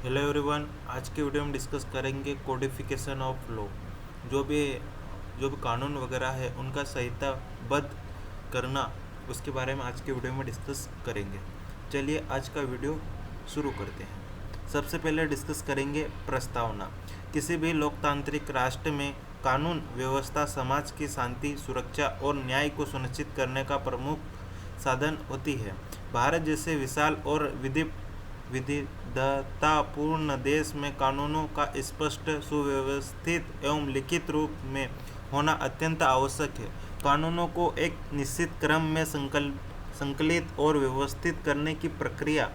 Hello everyone. आज के video में डिस्कस करेंगे कोडिफिकेशन ऑफ लॉ। जो भी कानून वगैरह है उनका संहिताबद्ध करना, उसके बारे में आज के वीडियो में डिस्कस करेंगे। चलिए आज का वीडियो शुरू करते हैं। सबसे पहले डिस्कस करेंगे प्रस्तावना। किसी भी लोकतांत्रिक राष्ट्र में कानून व्यवस्था समाज की शांति, सुरक्षा और न्याय को सुनिश्चित करने का प्रमुख साधन होती है। भारत जैसे विशाल और विविधतापूर्ण देश में कानूनों का स्पष्ट, सुव्यवस्थित एवं लिखित रूप में होना अत्यंत आवश्यक है। कानूनों को एक निश्चित क्रम में संकलित और व्यवस्थित करने की प्रक्रिया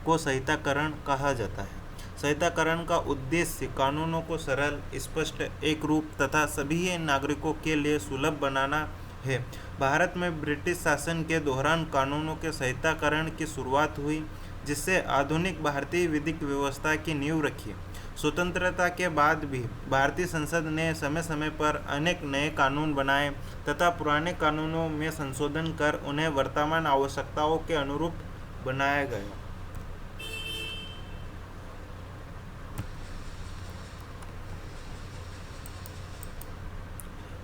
को संहिताकरण कहा जाता है। संहिताकरण का उद्देश्य कानूनों को सरल, स्पष्ट, एकरूप तथा सभी नागरिकों के लिए सुलभ बनाना है। भारत में ब्रिटिश शासन के दौरान कानूनों के संहिताकरण की शुरुआत हुई, जिससे आधुनिक भारतीय विधिक व्यवस्था की नींव रखी। स्वतंत्रता के बाद भी भारतीय संसद ने समय समय पर अनेक नए कानून बनाए तथा पुराने कानूनों में संशोधन कर उन्हें वर्तमान आवश्यकताओं के अनुरूप बनाया गया।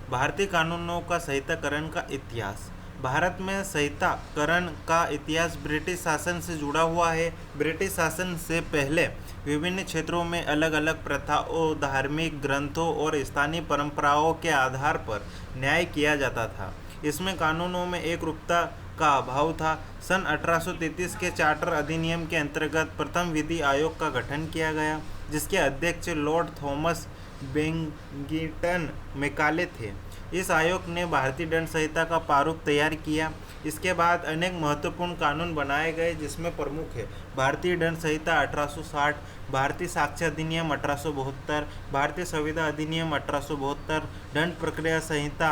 भारतीय कानूनों का संहिताकरण का इतिहास। भारत में संहिताकरण का इतिहास ब्रिटिश शासन से जुड़ा हुआ है। ब्रिटिश शासन से पहले विभिन्न क्षेत्रों में अलग अलग प्रथाओं, धार्मिक ग्रंथों और स्थानीय परंपराओं के आधार पर न्याय किया जाता था। इसमें कानूनों में एक रूपता का अभाव था। सन 1833 के चार्टर अधिनियम के अंतर्गत प्रथम विधि आयोग का गठन किया गया, जिसके अध्यक्ष लॉर्ड थॉमस बेंगिंटन मैकाले थे। इस आयोग ने भारतीय दंड संहिता का प्रारूप तैयार किया। इसके बाद अनेक महत्वपूर्ण कानून बनाए गए, जिसमें प्रमुख है भारतीय दंड संहिता 1860, भारतीय साक्ष्य अधिनियम 1872, भारतीय संविदा अधिनियम 1872, दंड प्रक्रिया संहिता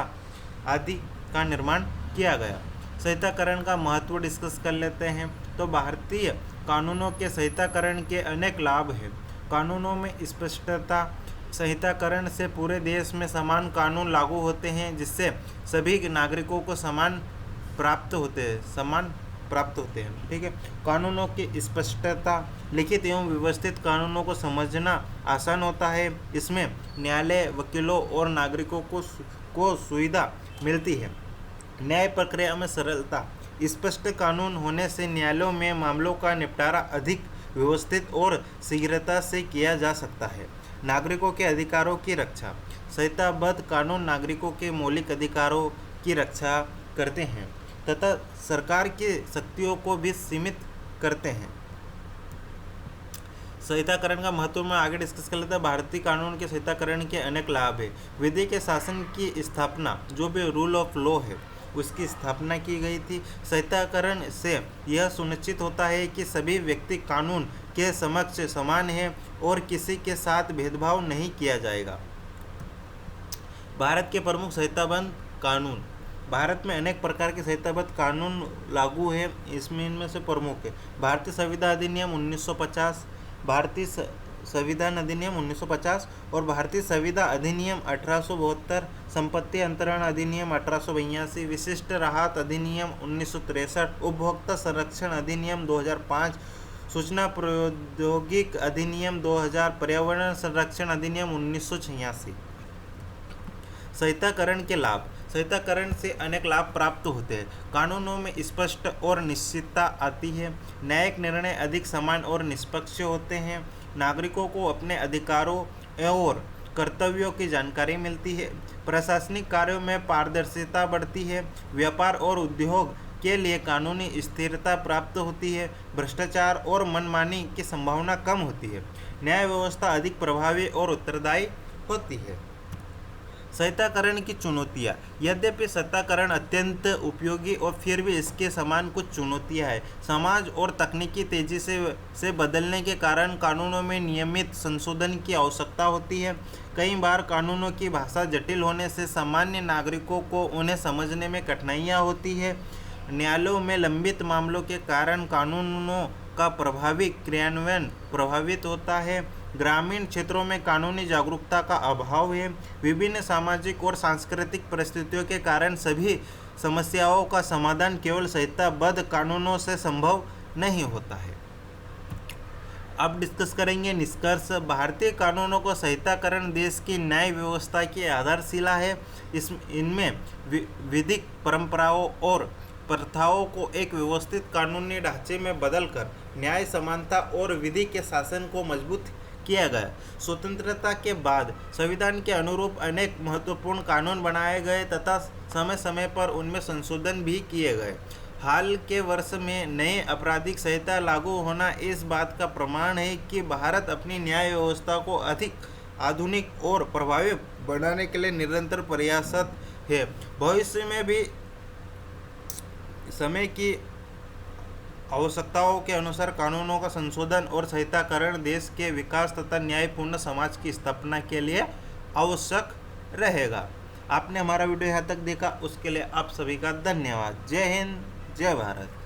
आदि का निर्माण किया गया। संहिताकरण का महत्व डिस्कस कर लेते हैं। तो भारतीय कानूनों के संहिताकरण के अनेक लाभ हैं। कानूनों में स्पष्टता। संहिताकरण से पूरे देश में समान कानून लागू होते हैं, जिससे सभी नागरिकों को समान प्राप्त होते हैं। ठीक है। कानूनों की स्पष्टता। लिखित एवं व्यवस्थित कानूनों को समझना आसान होता है। इसमें न्यायालय, वकीलों और नागरिकों को सुविधा मिलती है। न्याय प्रक्रिया में सरलता। स्पष्ट कानून होने से न्यायालयों में मामलों का निपटारा अधिक व्यवस्थित और शीघ्रता से किया जा सकता है। नागरिकों के अधिकारों की रक्षा। संहिताबद्ध कानून नागरिकों के मौलिक अधिकारों की रक्षा करते हैं तथा सरकार की शक्तियों को भी सीमित करते हैं। संहिताकरण का महत्व में आगे डिस्कस कर लेते हैं। भारतीय कानून के संहिताकरण के अनेक लाभ है। विधि के शासन की स्थापना, जो भी रूल ऑफ लॉ है, उसकी स्थापना की गई थी। संहिताकरण से यह सुनिश्चित होता है कि सभी व्यक्ति कानून के समक्ष समान हैं और किसी के साथ भेदभाव नहीं किया जाएगा। भारत के प्रमुख संहिताबद्ध कानून। भारत में अनेक प्रकार के संहिताबद्ध कानून लागू हैं। इनमें से प्रमुख है भारतीय संविदा अधिनियम 1950, भारतीय संविधान अधिनियम 1950 और भारतीय संविदा अधिनियम 1872, संपत्ति अंतरण अधिनियम 1882, विशिष्ट राहत अधिनियम 1963, उपभोक्ता संरक्षण अधिनियम 2005, सूचना प्रौद्योगिक अधिनियम 2000, पर्यावरण संरक्षण अधिनियम 1986। संहिताकरण के लाभ। संहिताकरण से अनेक लाभ प्राप्त होते हैं। कानूनों में स्पष्ट और निश्चितता आती है। न्यायिक निर्णय अधिक समान और निष्पक्ष होते हैं। नागरिकों को अपने अधिकारों और कर्तव्यों की जानकारी मिलती है। प्रशासनिक कार्यों में पारदर्शिता बढ़ती है। व्यापार और उद्योग के लिए कानूनी स्थिरता प्राप्त होती है। भ्रष्टाचार और मनमानी की संभावना कम होती है। न्याय व्यवस्था अधिक प्रभावी और उत्तरदायी होती है। संहिताकरण की चुनौतियाँ। यद्यपि संहिताकरण अत्यंत उपयोगी और फिर भी इसके समान कुछ चुनौतियाँ हैं। समाज और तकनीकी तेजी से बदलने के कारण कानूनों में नियमित संशोधन की आवश्यकता होती है। कई बार कानूनों की भाषा जटिल होने से सामान्य नागरिकों को उन्हें समझने में कठिनाइयाँ होती है। न्यायालयों में लंबित मामलों के कारण कानूनों का प्रभावी क्रियान्वयन प्रभावित होता है। ग्रामीण क्षेत्रों में कानूनी जागरूकता का अभाव है। विभिन्न सामाजिक और सांस्कृतिक परिस्थितियों के कारण सभी समस्याओं का समाधान केवल संहिताबद्ध कानूनों से संभव नहीं होता है। अब डिस्कस करेंगे निष्कर्ष। भारतीय कानूनों को संहिताकरण देश की न्याय व्यवस्था की आधारशिला है। इनमें विधिक परंपराओं और प्रथाओं को एक व्यवस्थित कानूनी ढांचे में बदलकर न्याय, समानता और विधि के शासन को मजबूत किया गया। स्वतंत्रता के बाद संविधान के अनुरूप अनेक महत्वपूर्ण कानून बनाए गए तथा समय समय पर उनमें संशोधन भी किए गए। हाल के वर्ष में नए आपराधिक संहिता लागू होना इस बात का प्रमाण है कि भारत अपनी न्याय व्यवस्था को अधिक आधुनिक और प्रभावी बनाने के लिए निरंतर प्रयासरत है। भविष्य में भी समय की आवश्यकताओं के अनुसार कानूनों का संशोधन और संहिताकरण देश के विकास तथा न्यायपूर्ण समाज की स्थापना के लिए आवश्यक रहेगा। आपने हमारा वीडियो यहाँ तक देखा, उसके लिए आप सभी का धन्यवाद। जय हिंद, जय भारत।